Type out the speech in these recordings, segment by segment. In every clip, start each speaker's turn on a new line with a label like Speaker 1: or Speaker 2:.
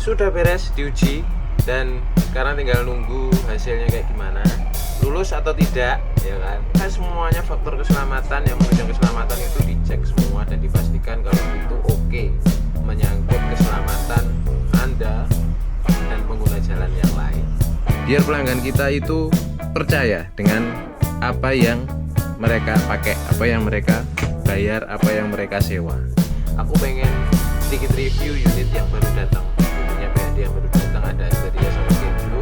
Speaker 1: sudah beres diuji dan sekarang tinggal nunggu hasilnya kayak gimana, lulus atau tidak, ya kan? Kan semuanya faktor keselamatan yang menunjang keselamatan itu dicek semua dan dipastikan kalau itu oke, menyangkut keselamatan Anda dan pengguna jalan yang lain. Biar pelanggan kita itu percaya dengan apa yang mereka pakai, apa yang mereka bayar, apa yang mereka sewa. Aku pengen sedikit review unit yang baru datang. Unitnya BHD yang baru datang ada Asteria sama Genjo.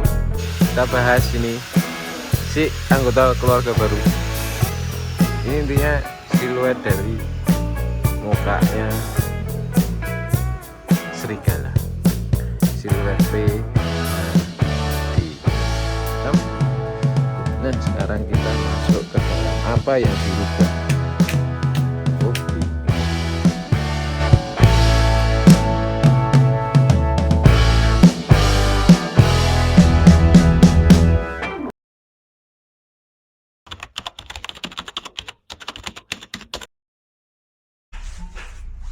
Speaker 1: Kita bahas ini si anggota keluarga baru. Ini intinya siluet dari mukanya serigala, siluet P di hitam. Dan sekarang kita masuk ke dalam apa yang dirubah. Oke.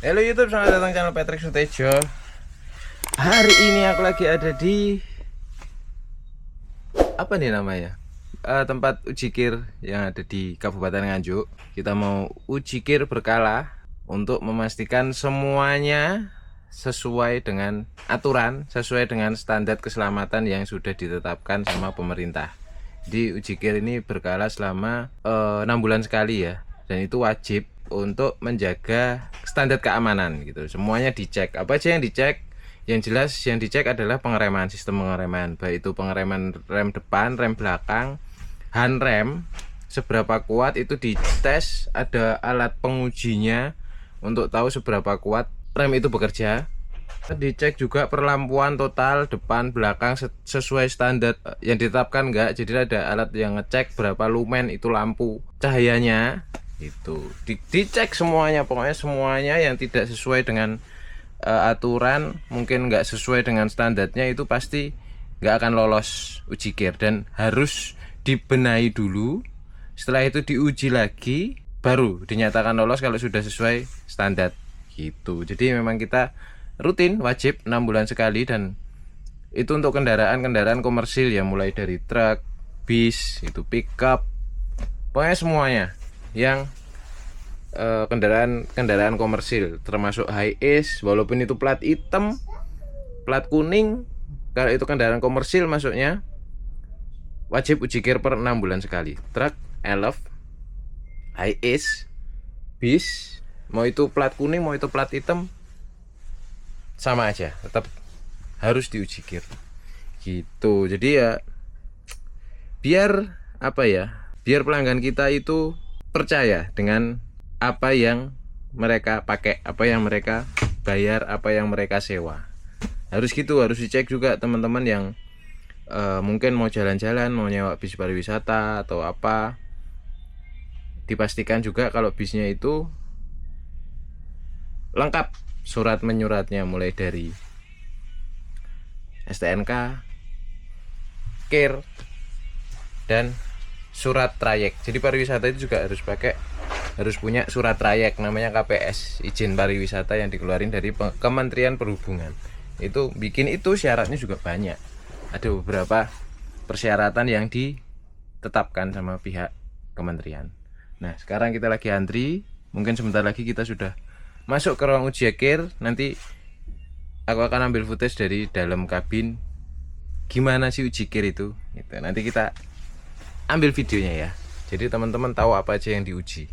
Speaker 1: Halo YouTube, selamat datang channel Patrick Sutejo. Hari ini aku lagi ada di apa nih namanya? Tempat uji kir yang ada di Kabupaten Nganjuk. Kita mau uji kir berkala untuk memastikan semuanya sesuai dengan aturan, sesuai dengan standar keselamatan yang sudah ditetapkan sama pemerintah. Di uji kir ini berkala selama 6 bulan sekali ya, dan itu wajib untuk menjaga standar keamanan gitu. Semuanya dicek. Apa aja yang dicek? Yang jelas yang dicek adalah pengereman, sistem pengereman, baik itu pengereman rem depan, rem belakang, handrem seberapa kuat itu dites. Ada alat pengujinya untuk tahu seberapa kuat rem itu bekerja. Dicek juga perlampuan total depan belakang sesuai standar yang ditetapkan enggak. Jadi ada alat yang ngecek berapa lumen itu lampu cahayanya. Itu dicek semuanya, pokoknya semuanya yang tidak sesuai dengan aturan, mungkin nggak sesuai dengan standarnya, itu pasti nggak akan lolos uji kir dan harus dibenahi dulu. Setelah itu diuji lagi baru dinyatakan lolos kalau sudah sesuai standar gitu. Jadi memang kita rutin wajib 6 bulan sekali, dan itu untuk kendaraan komersil ya, mulai dari truk, bis, itu pickup, pokoknya semuanya yang kendaraan komersil, termasuk Hiace, walaupun itu plat hitam, plat kuning, kalau itu kendaraan komersil masuknya wajib uji kir per 6 bulan sekali. Truk, elf, Hiace, bis, mau itu plat kuning mau itu plat hitam sama aja, tetap harus diuji kir gitu. Jadi ya biar apa ya, biar pelanggan kita itu percaya dengan apa yang mereka pakai, apa yang mereka bayar, apa yang mereka sewa. Harus gitu, harus dicek juga teman-teman yang mungkin mau jalan-jalan, mau nyewa bis pariwisata atau apa. Dipastikan juga kalau bisnya itu lengkap surat menyuratnya, mulai dari STNK, KIR, dan surat trayek. Jadi pariwisata itu juga harus punya surat trayek, namanya KPS, izin pariwisata, yang dikeluarin dari Kementerian Perhubungan. Itu bikin itu syaratnya juga banyak. Ada beberapa persyaratan yang ditetapkan sama pihak kementerian. Nah, sekarang kita lagi antri. Mungkin sebentar lagi kita sudah masuk ke ruang uji kir. Nanti aku akan ambil footage dari dalam kabin gimana sih uji kir itu gitu. Nanti kita ambil videonya ya, jadi teman-teman tahu apa aja yang diuji.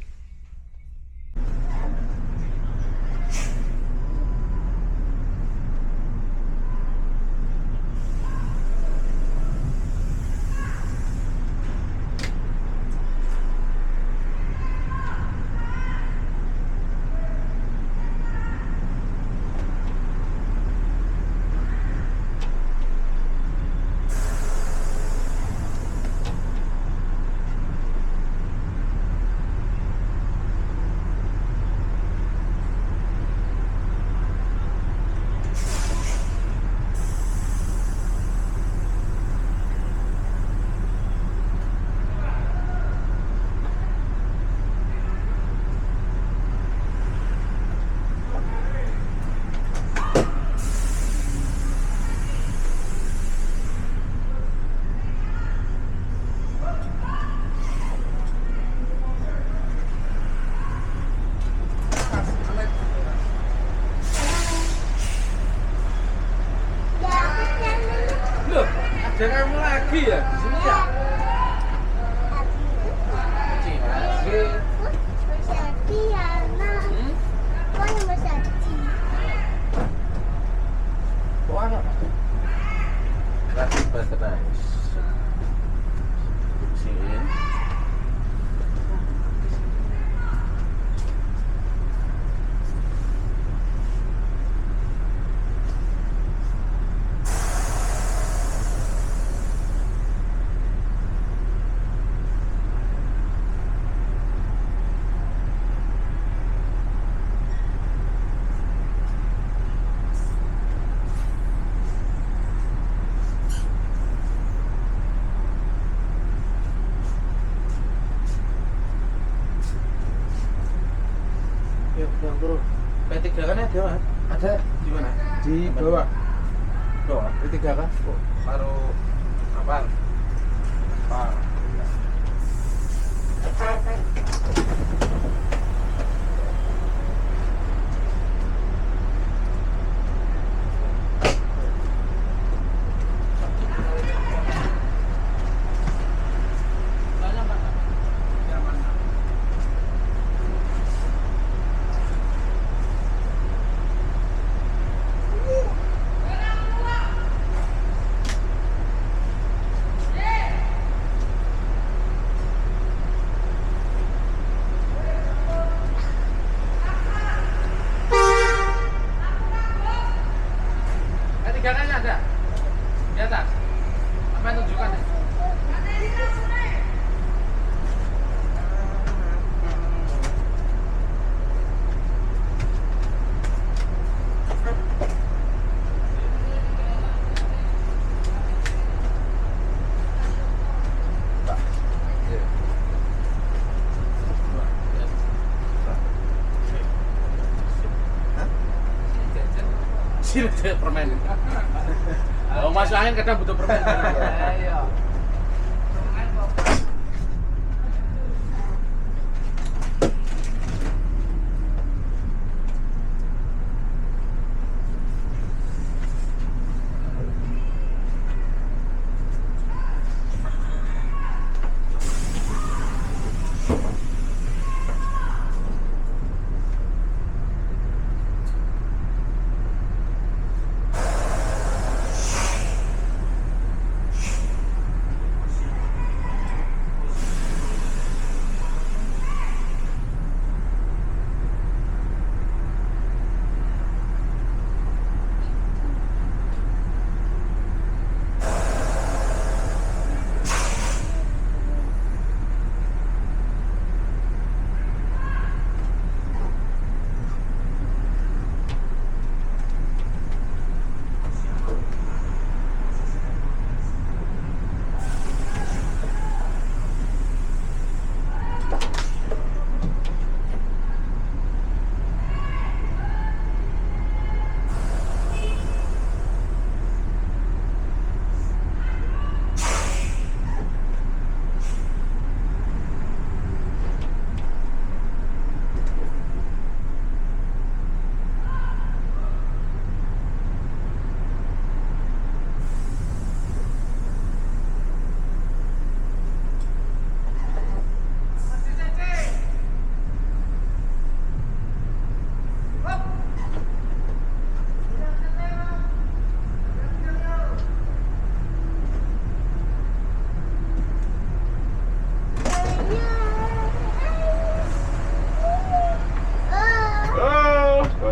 Speaker 1: Ada kamu lagi ya di sini ya? Yang turun P3 kan ada mas? Ada di mana? Di bawah. Bawah P3 kan? Oh, baru apaan? Apa? Tiga-tiganya ada di atas. Apa yang tunjukkan? Sini permen. Oh, masuk angin kadang butuh permen. Iya.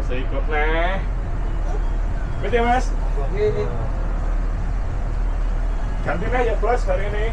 Speaker 2: Saya ikut nih. Betul ya mas? Ganti nih ya bos hari ini.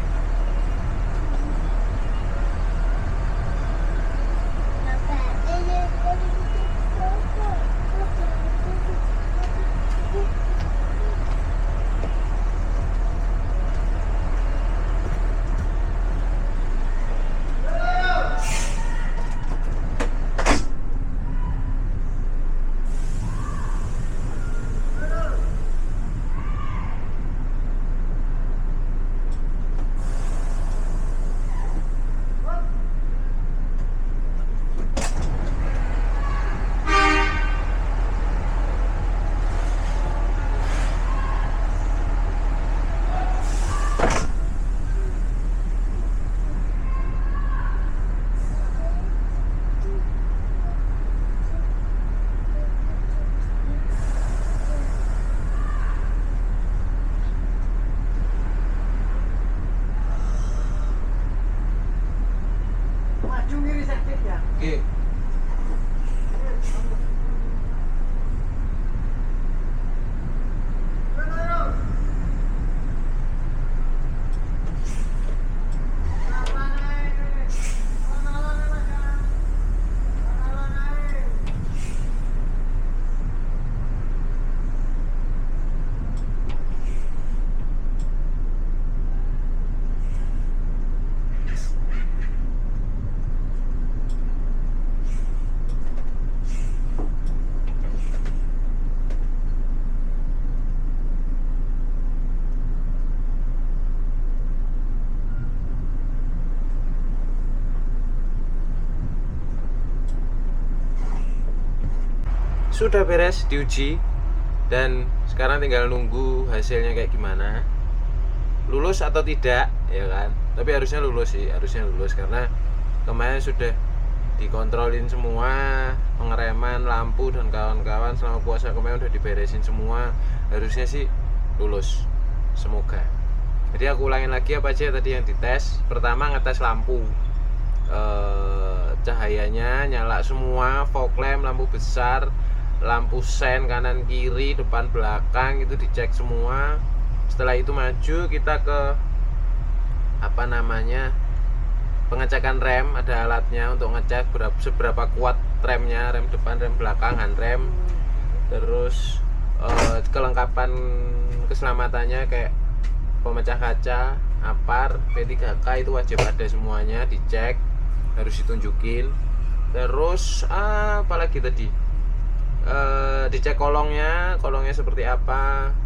Speaker 1: sudah beres diuji dan sekarang tinggal nunggu hasilnya kayak gimana, lulus atau tidak ya kan. Tapi harusnya lulus sih, harusnya lulus karena kemarin sudah dikontrolin semua, pengereman, lampu dan kawan-kawan selama puasa kemarin udah diberesin semua, harusnya sih lulus, semoga. Jadi aku ulangin lagi apa aja tadi yang dites. Pertama ngetes lampu, cahayanya nyala semua, fog lamp, lampu besar, lampu sen kanan kiri, depan belakang itu dicek semua. Setelah itu maju kita ke pengecekan rem, ada alatnya untuk ngecek seberapa kuat remnya, rem depan, rem belakang, handrem. Terus kelengkapan keselamatannya kayak pemecah kaca, apar, P3K itu wajib ada semuanya, dicek, harus ditunjukin. Terus apalagi tadi, dicek kolongnya seperti apa,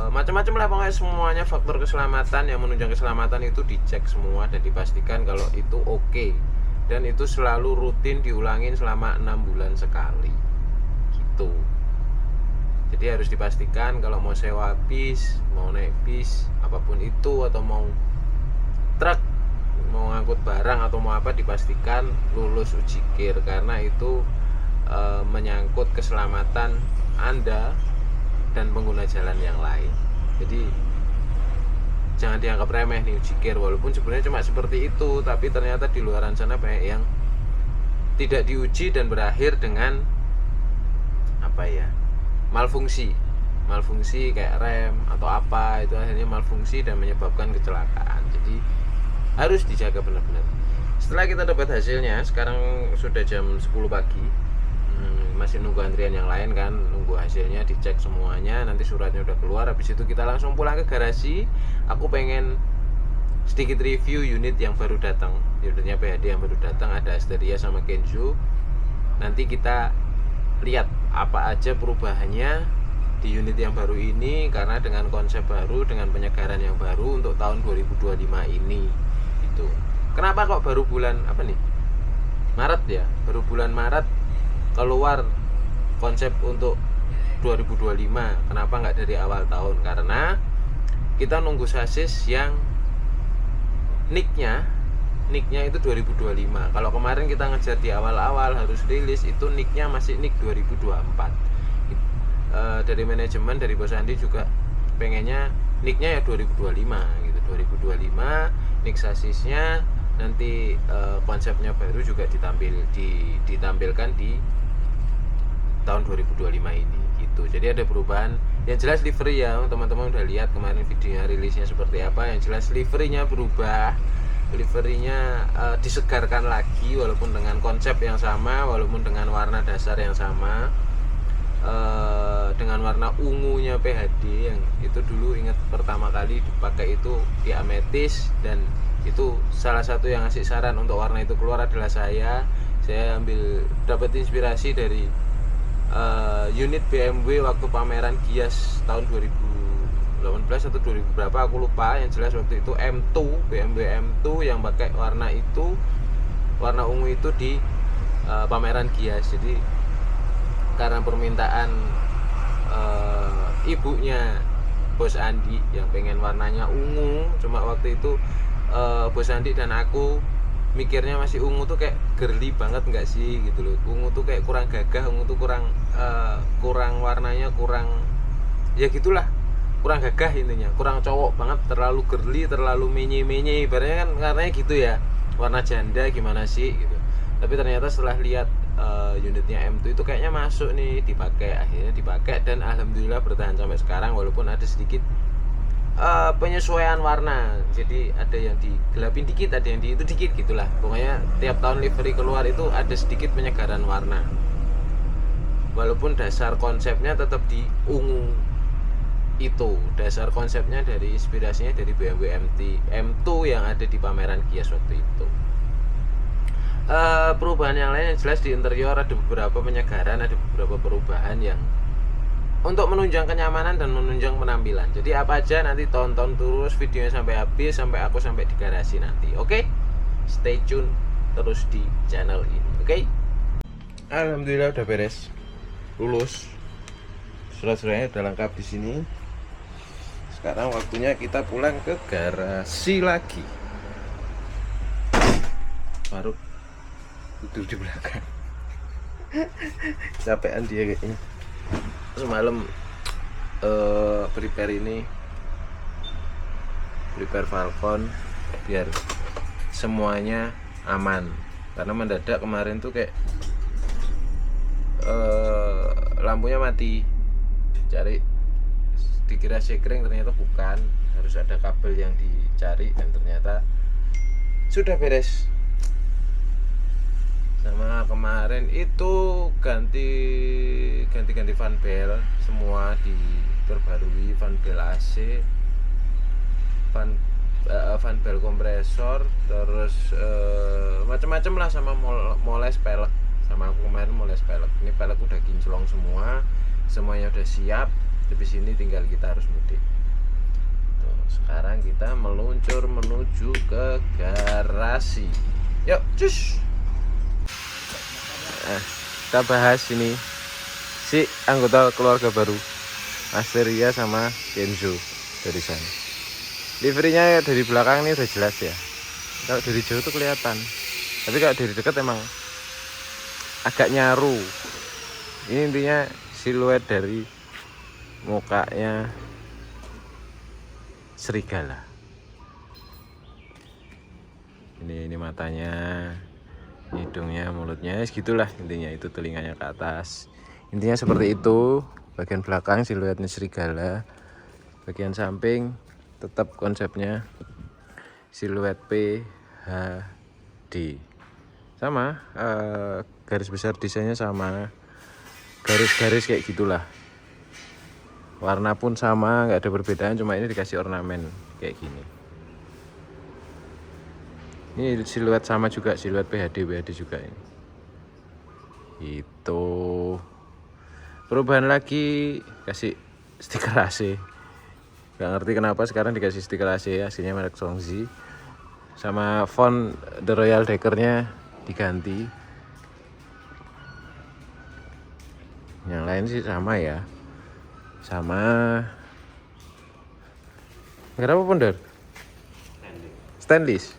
Speaker 1: macam-macam lah pokoknya semuanya faktor keselamatan yang menunjang keselamatan itu dicek semua dan dipastikan kalau itu oke. Dan itu selalu rutin diulangin selama 6 bulan sekali gitu. Jadi harus dipastikan kalau mau sewa bis, mau naik bis, apapun itu, atau mau truk, mau ngangkut barang atau mau apa, dipastikan lulus ujikir karena itu menyangkut keselamatan Anda dan pengguna jalan yang lain. Jadi jangan dianggap remeh nih ujikir, walaupun sebenarnya cuma seperti itu, tapi ternyata di luaran sana banyak yang tidak diuji dan berakhir dengan malfungsi kayak rem atau apa, itu akhirnya malfungsi dan menyebabkan kecelakaan. Jadi harus dijaga benar-benar. Setelah kita dapat hasilnya, sekarang sudah jam 10 pagi, masih nunggu antrian yang lain kan, nunggu hasilnya dicek semuanya, nanti suratnya udah keluar. Habis itu kita langsung pulang ke garasi. Aku pengen sedikit review unit yang baru datang, unitnya PHD yang baru datang, ada Asteria sama Kenzo. Nanti kita lihat apa aja perubahannya di unit yang baru ini, karena dengan konsep baru, dengan penyegaran yang baru untuk tahun 2025 ini gitu. Kenapa kok baru bulan Maret ya, baru bulan Maret keluar konsep untuk 2025. Kenapa nggak dari awal tahun? Karena kita nunggu sasis yang nicknya itu 2025. Kalau kemarin kita ngejar di awal-awal harus rilis, itu nicknya masih nick 2024. Dari manajemen, dari Bos Andi juga pengennya nicknya ya 2025 gitu. 2025 nick sasisnya, nanti konsepnya baru juga ditampilkan di tahun 2025 ini gitu. Jadi ada perubahan. Yang jelas livery ya, teman-teman udah lihat kemarin videonya rilisnya seperti apa. Yang jelas liverynya berubah, liverynya disegarkan lagi, walaupun dengan konsep yang sama, walaupun dengan warna dasar yang sama, dengan warna ungunya PHD yang itu dulu ingat pertama kali dipakai itu di ametis, dan itu salah satu yang ngasih saran untuk warna itu keluar adalah saya dapat inspirasi dari unit BMW waktu pameran Gias tahun 2018 atau 2000 berapa aku lupa. Yang jelas waktu itu M2, BMW M2 yang pakai warna ungu itu di pameran Gias. Jadi karena permintaan ibunya Bos Andi yang pengen warnanya ungu, cuma waktu itu Bos Andi dan aku mikirnya masih ungu tuh kayak girly banget nggak sih gitu loh. Ungu tuh kayak kurang gagah, ungu tuh kurang warnanya kurang, ya gitulah, kurang gagah intinya, kurang cowok banget, terlalu girly, terlalu menye ibaratnya kan, karenanya gitu ya, warna janda gimana sih gitu. Tapi ternyata setelah lihat unitnya M2 itu kayaknya masuk nih, akhirnya dipakai dan alhamdulillah bertahan sampai sekarang, walaupun ada sedikit penyesuaian warna. Jadi ada yang digelapin dikit, ada yang itu dikit gitulah. Pokoknya tiap tahun livery keluar itu ada sedikit penyegaran warna, walaupun dasar konsepnya tetap di ungu. Itu dasar konsepnya dari inspirasinya dari BMW M2 yang ada di pameran Gias waktu itu. Perubahan yang lain yang jelas di interior ada beberapa penyegaran, ada beberapa perubahan yang untuk menunjang kenyamanan dan menunjang penampilan. Jadi apa aja nanti tonton terus videonya sampai habis, sampai aku sampai di garasi nanti. Oke? Stay tune terus di channel ini. Oke? Alhamdulillah udah beres. lulus, surat-suratnya udah lengkap di sini. Sekarang waktunya kita pulang ke garasi lagi. Faruk tidur di belakang. Capean dia kayaknya. Semalam prepare Falcon biar semuanya aman, karena mendadak kemarin tuh kayak lampunya mati, cari dikira sekring, ternyata bukan, harus ada kabel yang dicari dan ternyata sudah beres. Sama kemarin itu ganti fan bel semua, diperbarui fan bel AC, fan bel kompresor, terus macam-macam lah, sama moles pelek. Sama aku kemarin moles pelek. Ini pelek udah kinclong semua, semuanya udah siap. Habis ini tinggal kita harus mudik. Tuh, sekarang kita meluncur menuju ke garasi. Yuk, cus. Nah, kita bahas ini si anggota keluarga baru, Asteria sama Kenzo dari sana. Liverynya dari belakang ini udah jelas ya. Kalau dari jauh tuh kelihatan, tapi kalau dari dekat emang agak nyaru. Ini intinya siluet dari mukanya serigala. Ini matanya, hidungnya, mulutnya, segitulah intinya. Itu telinganya ke atas. Intinya seperti itu. Bagian belakang siluetnya serigala. Bagian samping tetap konsepnya siluet PHD. Sama, garis besar desainnya sama. Garis-garis kayak gitulah. Warna pun sama, nggak ada perbedaan, cuma ini dikasih ornamen kayak gini. Ini siluet sama juga, siluet PHD juga ini. Itu perubahan lagi, kasih stiker AC. Gak ngerti kenapa sekarang dikasih stiker AC, aslinya merek Songzi. Sama font The Royal Decker-nya diganti. Yang lain sih sama ya. Sama. Kenapa ponder? Stainless.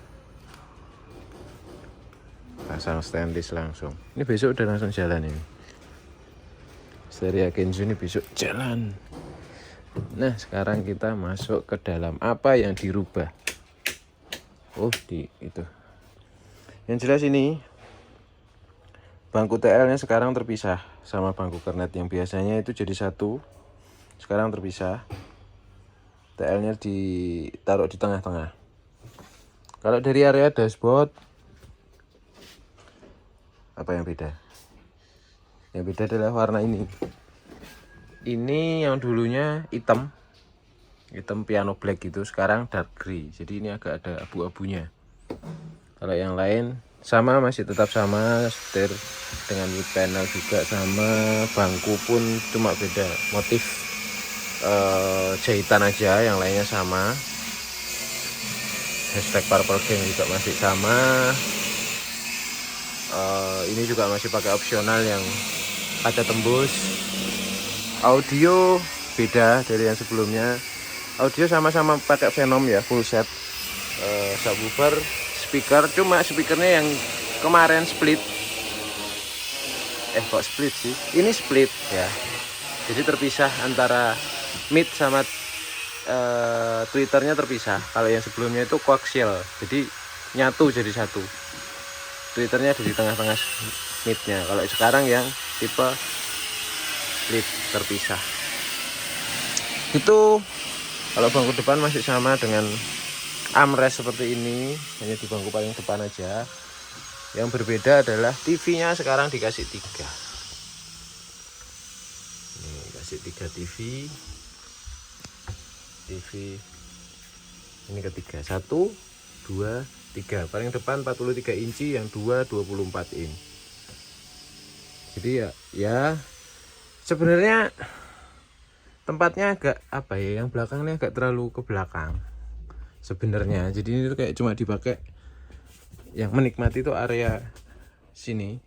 Speaker 1: Pasang stainless langsung. Ini besok udah langsung jalan ini. Asteria Kenzo ini besok jalan. Nah, sekarang kita masuk ke dalam. Apa yang dirubah? Oh, di itu. Yang jelas ini bangku TL-nya sekarang terpisah sama bangku kernet. Yang biasanya itu jadi satu, sekarang terpisah. TL-nya ditaruh di tengah-tengah. Kalau dari area dashboard, apa yang beda? Yang beda adalah warna ini. Ini yang dulunya hitam piano black gitu, sekarang dark gray. Jadi ini agak ada abu-abunya. Kalau yang lain sama, masih tetap sama, setir dengan wood panel juga sama, bangku pun cuma beda motif jahitan aja, yang lainnya sama. Hashtag Purple Gang juga masih sama. Ini juga masih pakai opsional yang kaca tembus. Audio beda dari yang sebelumnya. Audio sama-sama pakai Venom ya, full set. Subwoofer, speaker, cuma speakernya yang kemarin split. Kok split sih? Ini split ya. Jadi terpisah antara mid sama tweeternya terpisah. Kalau yang sebelumnya itu coaxial, jadi nyatu jadi satu. Tweeternya ada di tengah-tengah midnya. Kalau sekarang yang tipe split terpisah. Itu kalau bangku depan masih sama dengan armrest seperti ini, hanya di bangku paling depan aja. Yang berbeda adalah TV-nya sekarang dikasih 3. Ini kasih 3 TV ini ketiga, 1, 2, 3. Paling depan 43 inci, yang 2 24 in. Jadi ya sebenarnya tempatnya agak apa ya, yang belakangnya agak terlalu ke belakang sebenarnya. Jadi ini tuh kayak cuma dipakai, yang menikmati itu area sini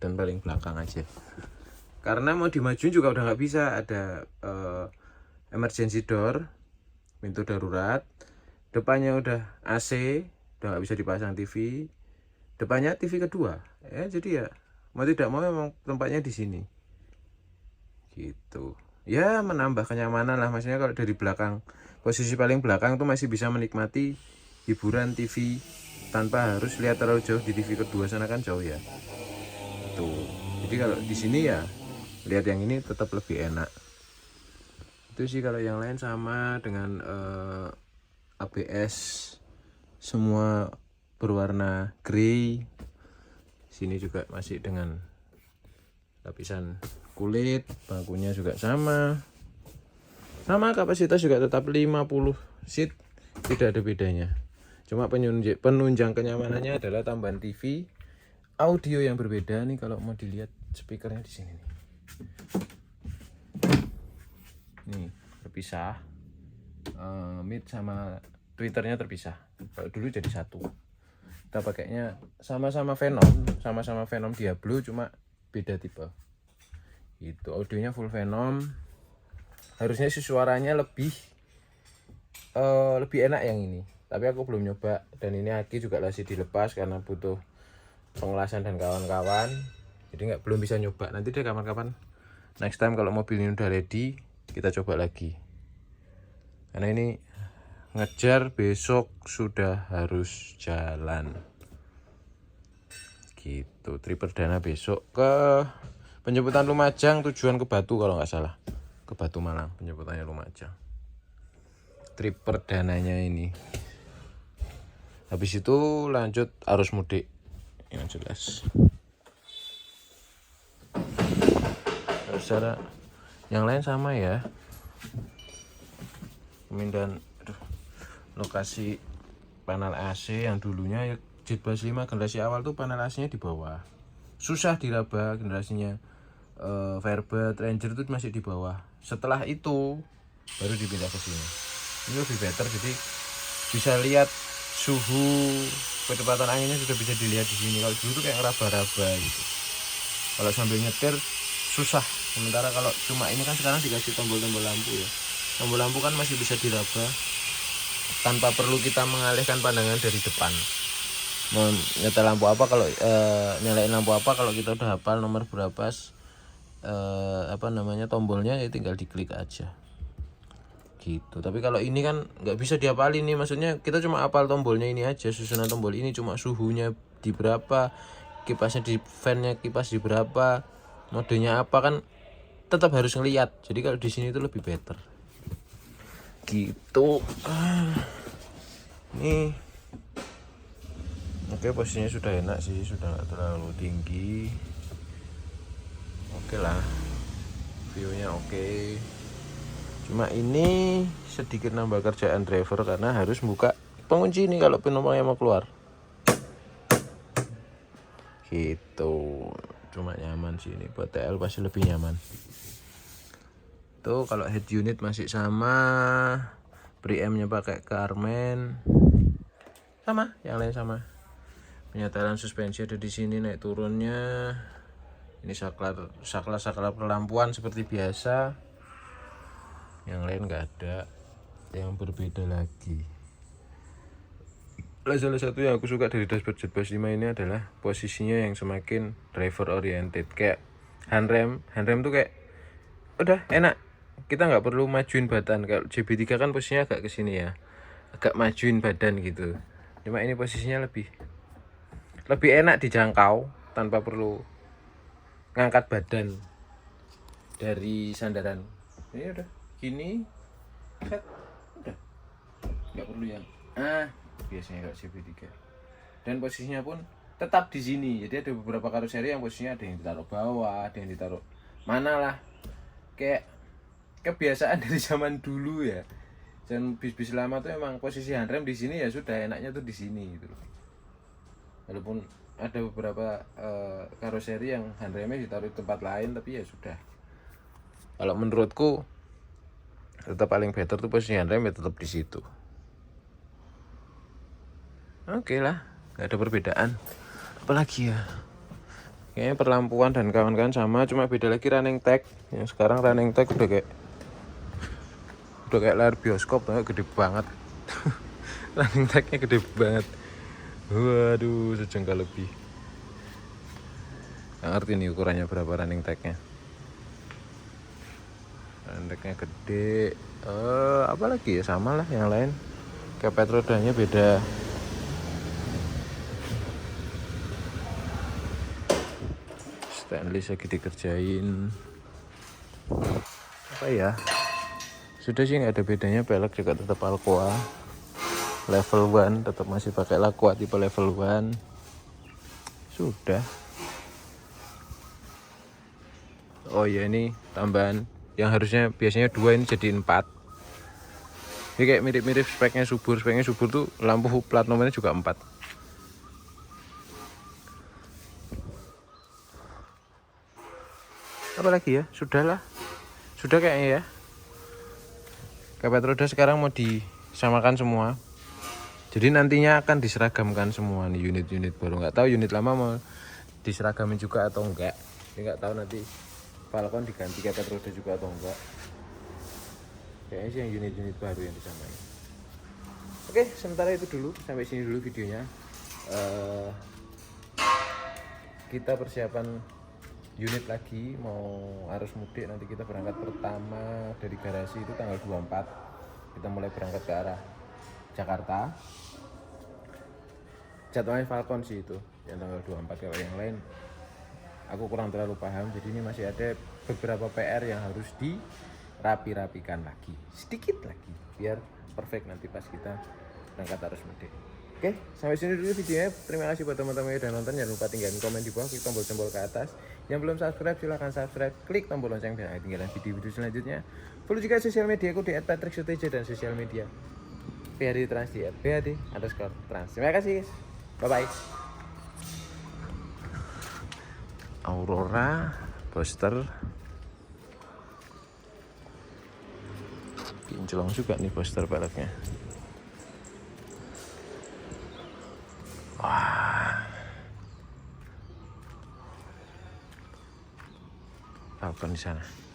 Speaker 1: dan paling belakang aja. karena mau dimajuin juga udah nggak bisa. Ada emergency door, pintu darurat. Depannya udah AC, udah nggak bisa dipasang TV. Depannya TV kedua. Ya jadi ya mau tidak mau memang tempatnya di sini. Gitu. Ya menambah kenyamanan lah, maksudnya kalau dari belakang, posisi paling belakang tuh masih bisa menikmati hiburan TV tanpa harus lihat terlalu jauh di TV kedua sana kan jauh ya. Tuh. Jadi kalau di sini ya lihat yang ini tetap lebih enak. Itu sih. Kalau yang lain sama dengan ABS semua berwarna grey. Sini juga masih dengan lapisan kulit, bangkunya juga sama, kapasitas juga tetap 50 seat, tidak ada bedanya. Cuma penunjang kenyamanannya adalah tambahan TV, audio yang berbeda nih. Kalau mau dilihat speakernya di sini nih terpisah, mid sama tweeternya terpisah. Kalau dulu jadi satu. Kita pakainya sama-sama Venom Diablo, cuma beda tipe. Itu audionya full Venom. Harusnya sih suaranya lebih enak yang ini, tapi aku belum nyoba. Dan ini aki juga masih dilepas karena butuh pengelasan dan kawan-kawan, jadi belum bisa nyoba. Nanti deh kapan-kapan, next time kalau mobil ini udah ready kita coba lagi, karena ini ngejar besok sudah harus jalan gitu. Trip perdana besok ke penjemputan Lumajang, tujuan ke Batu kalau nggak salah, ke Batu Malang, penjemputannya Lumajang. Trip perdananya ini. Habis itu lanjut arus mudik yang jelas. Secara yang lain sama ya. Pemindahan lokasi panel AC yang dulunya ya Jet 5 generasi awal tuh panel AC-nya di bawah. Susah diraba generasinya. Firebird Ranger itu masih di bawah. Setelah itu baru dipindah ke sini. Ini lebih better, jadi bisa lihat suhu, kecepatan anginnya sudah bisa dilihat di sini. Kalau dulu tuh kayak ngeraba-raba gitu. Kalau sambil nyetir susah. Sementara kalau cuma ini kan sekarang dikasih tombol-tombol lampu ya. Tombol lampu kan masih bisa diraba tanpa perlu kita mengalihkan pandangan dari depan. Mau nyetel lampu apa, kalau nyalain lampu apa, kalau kita udah hafal nomor berapa tombolnya, ya tinggal diklik aja gitu. Tapi kalau ini kan nggak bisa dihafalin nih, maksudnya kita cuma hafal tombolnya ini aja, susunan tombol ini, cuma suhunya di berapa, kipasnya di fan-nya kipas di berapa, modenya apa, kan tetap harus ngelihat. Jadi kalau di sini itu lebih better gitu. Nih oke, posisinya sudah enak sih, sudah nggak terlalu tinggi. Oke lah, viewnya oke. Cuma ini sedikit nambah kerjaan driver karena harus buka pengunci ini kalau penumpangnya mau keluar gitu. Cuma nyaman sih, ini buat TL pasti lebih nyaman. Tuh kalau head unit masih sama, preamp-nya pakai Carmen sama, yang lain sama. Penyetelan suspensi ada di sini, naik turunnya. Ini saklar perlampuan seperti biasa. Yang lain nggak ada yang berbeda lagi. Salah satu yang aku suka dari dashboard Jet 5 ini adalah posisinya yang semakin driver oriented. Kayak handrem tuh kayak udah enak, kita nggak perlu majuin badan. Kalau JB3 kan posisinya agak kesini ya, agak majuin badan gitu. Cuma ini posisinya lebih enak dijangkau tanpa perlu ngangkat badan dari sandaran. Ini udah gini, set, udah nggak perlu yang biasanya kayak CB3. Dan posisinya pun tetap di sini. Jadi ada beberapa karoseri yang posisinya ada yang ditaruh bawah, ada yang ditaruh mana lah, kayak kebiasaan dari zaman dulu ya. Dan bis-bis lama tuh emang posisi handrem di sini ya sudah, enaknya tuh di sini gitu loh. Walaupun ada beberapa karoseri yang handremnya ditaruh di tempat lain, tapi ya sudah. Kalau menurutku tetap paling better tuh posisi handrem ya tetap di situ. Oke lah, nggak ada perbedaan. Apalagi ya, Kayaknya perlampuan dan kawan-kawan sama, cuma beda lagi running tag. Yang sekarang running tag udah kayak layar bioskop, gede banget. Running tagnya gede banget. Waduh, sejengkal lebih. Nggak ngerti nih ukurannya berapa running tagnya. Running tagnya gede. Apalagi ya, sama lah yang lain. Kepet rodanya beda. Stainless lagi dikerjain. Apa ya? Sudah sih nggak ada bedanya, pelek juga tetap Alcoa level 1, tetap masih pakai Alcoa tipe level 1. Sudah. Oh ya, ini tambahan yang harusnya biasanya 2 ini jadi 4. Ini kayak mirip-mirip speknya Subur tuh lampu plat nomornya juga 4. Apalagi ya, sudah kayaknya ya. Kepet roda sekarang mau disamakan semua, jadi nantinya akan diseragamkan semua nih unit-unit baru. Nggak tahu unit lama mau diseragamin juga atau enggak, ini nggak tahu nanti Falcon diganti kepet roda juga atau enggak. Kayaknya sih yang unit-unit baru yang disamain. Oke, sementara itu dulu, sampai sini dulu videonya. Kita persiapan unit lagi, mau arus mudik. Nanti kita berangkat pertama dari garasi itu tanggal 24. Kita mulai berangkat ke arah Jakarta. Jadwalnya Falcon sih itu yang tanggal 24. Kalau yang lain aku kurang terlalu paham. Jadi ini masih ada beberapa PR yang harus dirapi-rapikan lagi, sedikit lagi, biar perfect nanti pas kita berangkat arus mudik. Oke, sampai sini dulu videonya. Terima kasih buat teman-teman yang udah nonton. Jangan lupa tinggalin komen di bawah, klik tombol jempol ke atas. Yang belum subscribe silahkan subscribe, klik tombol lonceng biar ketinggalan video-video selanjutnya. Follow juga sosial media aku di @patricksutejo dan sosial media PHD Trans di @PHD_Trans. Terima kasih guys. Bye bye. Aurora poster kinclong juga nih poster peleknya. Wah, Falcon di sana.